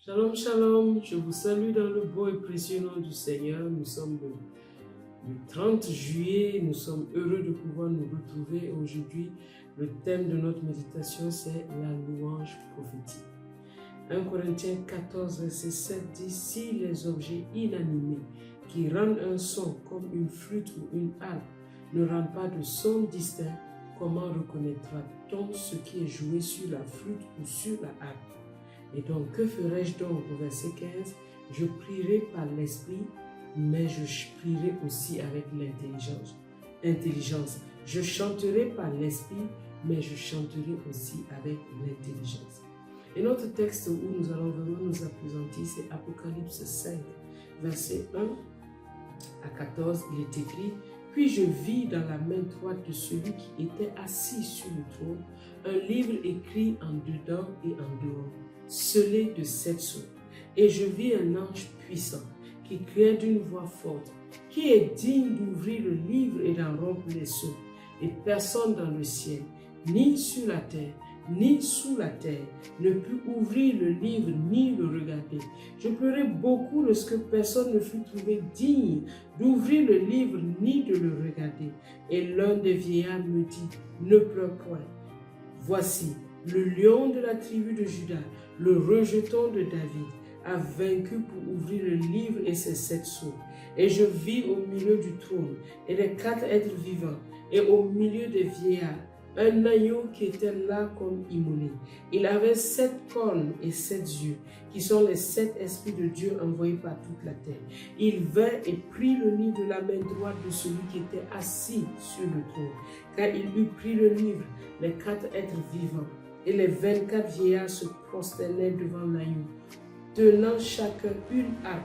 Shalom, shalom, je vous salue dans le beau et précieux nom du Seigneur. Nous sommes le 30 juillet, nous sommes heureux de pouvoir nous retrouver aujourd'hui. Le thème de notre méditation, c'est la louange prophétique. 1 Corinthiens 14, verset 7 dit « Si les objets inanimés qui rendent un son comme une flûte ou une harpe ne rendent pas de son distinct, comment reconnaîtra-t-on ce qui est joué sur la flûte ou sur la harpe? Et donc, que ferai-je donc au verset 15? Je prierai par l'esprit, mais je prierai aussi avec l'intelligence. Je chanterai par l'esprit, mais je chanterai aussi avec l'intelligence. Et notre texte où nous allons vraiment nous appesantir, c'est Apocalypse 5, verset 1 à 14. Il est écrit « Puis je vis dans la main droite de celui qui était assis sur le trône un livre écrit en dedans et en dehors, scellé de 7 sceaux. Et je vis un ange puissant qui criait d'une voix forte, qui est digne d'ouvrir le livre et d'en rompre les sceaux. Et personne dans le ciel, ni sur la terre, ni sous la terre, ne put ouvrir le livre ni le regarder. Je pleurais beaucoup lorsque personne ne fut trouvé digne d'ouvrir le livre ni de le regarder. Et l'un des vieillards me dit, ne pleure point. Voici, le lion de la tribu de Juda, le rejeton de David, a vaincu pour ouvrir le livre et ses 7 sceaux. Et je vis au milieu du trône et des 4 êtres vivants, et au milieu des vieillards, un agneau qui était là comme immolé. Il avait 7 cornes et 7 yeux, qui sont les 7 esprits de Dieu envoyés par toute la terre. Il vint et prit le livre de la main droite de celui qui était assis sur le trône. Quand il eut pris le livre, les 4 êtres vivants et les 24 vieillards se prosternaient devant l'agneau, tenant chacun une harpe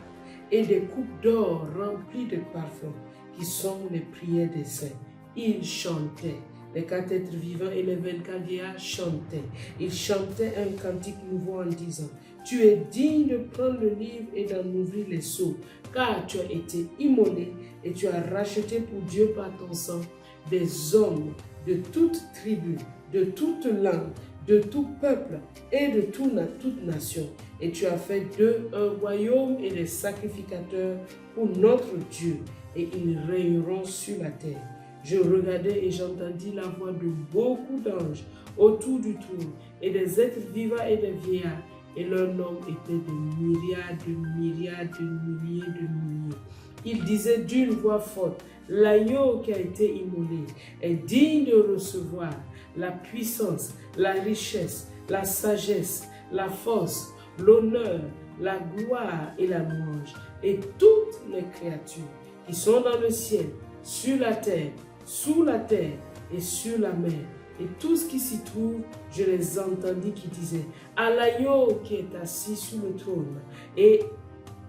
et des coupes d'or remplies de parfums, qui sont les prières des saints. Ils chantaient. Les 4 êtres vivants et les 24 vieillards chantaient. Ils chantaient un cantique nouveau en disant « Tu es digne de prendre le livre et d'en ouvrir les sceaux, car tu as été immolé et tu as racheté pour Dieu par ton sang des hommes de toute tribu, de toute langue, de tout peuple et de toute nation. Et tu as fait d'eux un royaume et des sacrificateurs pour notre Dieu, et ils régneront sur la terre. » Je regardais et j'entendis la voix de beaucoup d'anges autour du trône et des êtres vivants et des vieillards, et leur nombre était de milliards, de milliards, de milliers, de milliers. Ils disaient d'une voix forte, l'agneau qui a été immolé est digne de recevoir la puissance, la richesse, la sagesse, la force, l'honneur, la gloire et la louange. Et toutes les créatures qui sont dans le ciel, sur la terre, sous la terre et sur la mer, et tout ce qui s'y trouve, je les entendis qui disaient, à l'agneau qui est assis sur le trône, et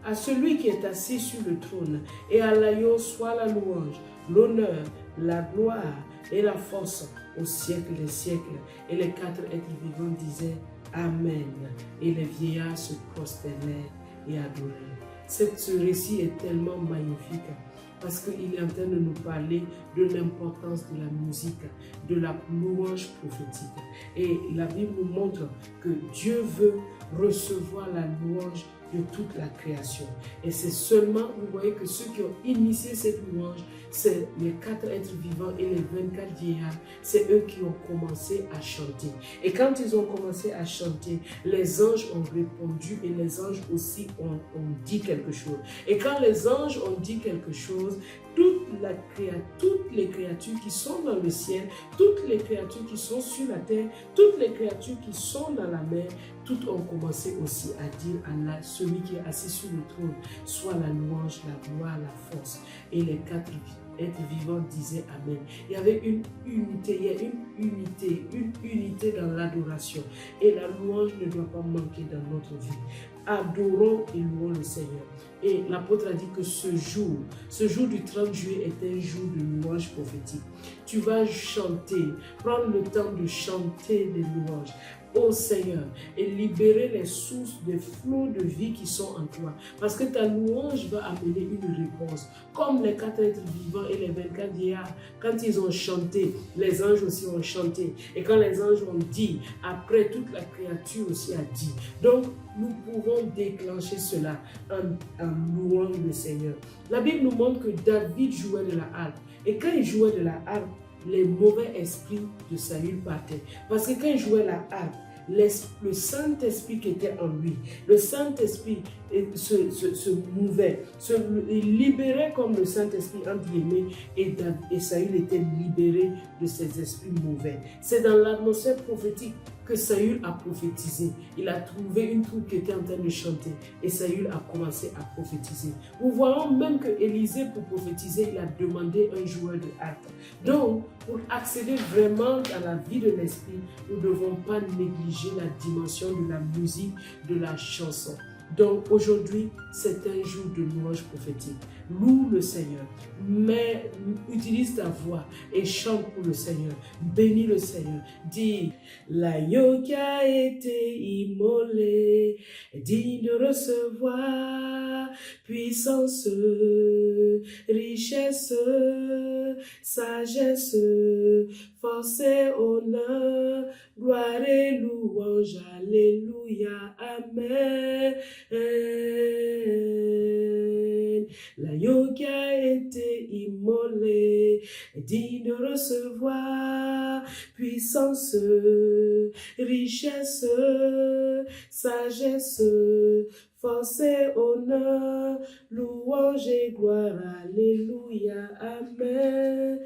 à celui qui est assis sur le trône, et à l'agneau soit la louange, l'honneur, la gloire et la force au siècle des siècles. Et les 4 êtres vivants disaient, Amen. Et les vieillards se prosternaient et adorèrent. Ce récit est tellement magnifique, parce qu'il est en train de nous parler de l'importance de la musique, de la louange prophétique. Et la Bible nous montre que Dieu veut recevoir la louange de toute la création. Et c'est seulement, vous voyez que ceux qui ont initié cette louange, c'est les 4 êtres vivants et les 24 vieillards, c'est eux qui ont commencé à chanter. Et quand ils ont commencé à chanter, les anges ont répondu et les anges aussi ont dit quelque chose. Et quand les anges ont dit quelque chose, toutes les créatures qui sont dans le ciel, toutes les créatures qui sont sur la terre, toutes les créatures qui sont dans la mer, toutes ont commencé aussi à dire à celui qui est assis sur le trône, soit la louange, la gloire, la force. Et les 4 êtres vivants disaient Amen. Il y avait une unité, il y a une unité dans l'adoration. Et la louange ne doit pas manquer dans notre vie. Adorons et louons le Seigneur. Et l'apôtre a dit que ce jour du 30 juillet est un jour de louange prophétique. Tu vas chanter, prendre le temps de chanter des louanges. ô Seigneur, et libérer les sources des flots de vie qui sont en toi. Parce que ta louange va amener une réponse. Comme les 4 êtres vivants et les 24 vieillards, quand ils ont chanté, les anges aussi ont chanté. Et quand les anges ont dit, après toute la créature aussi a dit. Donc, nous pouvons déclencher cela en louant le Seigneur. La Bible nous montre que David jouait de la harpe. Et quand il jouait de la harpe, les mauvais esprits de Saül partaient. Parce que quand il jouait la harpe, le Saint-Esprit qui était en lui, le Saint-Esprit se mouvait, il libérait comme le Saint-Esprit entre guillemets, et Saül était libéré de ses esprits mauvais. C'est dans l'atmosphère prophétique que Saül a prophétisé. Il a trouvé une troupe qui était en train de chanter et Saül a commencé à prophétiser. Nous voyons même que Élisée, pour prophétiser, il a demandé un joueur de harpe. Donc, pour accéder vraiment à la vie de l'esprit, nous ne devons pas négliger la dimension de la musique, de la chanson. Donc aujourd'hui, c'est un jour de louange prophétique. Loue le Seigneur, mais utilise ta voix et chante pour le Seigneur. Bénis le Seigneur. Dis, l'agneau qui a été immolé est digne de recevoir puissance, richesse, sagesse, force et honneur, gloire et louange, alléluia, amen. L'agneau qui a été immolé est digne de recevoir puissance, richesse, sagesse, force et honneur, louange et gloire, alléluia, amen.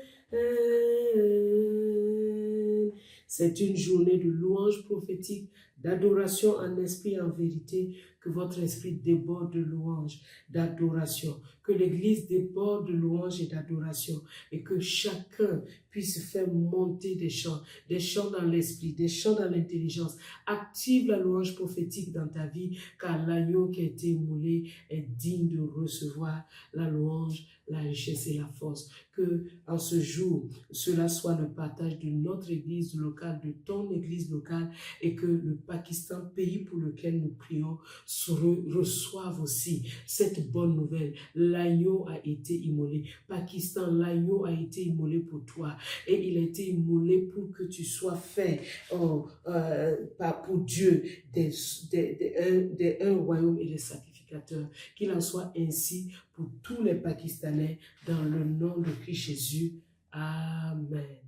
C'est une journée de louange prophétique, d'adoration en esprit et en vérité, que votre esprit déborde de louange, d'adoration, que l'Église déborde de louange et d'adoration, et que chacun puisse faire monter des chants dans l'esprit, des chants dans l'intelligence. Active la louange prophétique dans ta vie, car l'agneau qui a été immolé est digne de recevoir la louange, la richesse et la force. Que en ce jour, cela soit le partage de notre église locale, de ton église locale, et que le Pakistan, pays pour lequel nous prions, reçoive aussi cette bonne nouvelle. L'agneau a été immolé. Pakistan, l'agneau a été immolé pour toi, et il a été immolé pour que tu sois fait pour Dieu un royaume et des sacrificateurs. Qu'il en soit ainsi pour tous les Pakistanais dans le nom de Christ Jésus. Amen.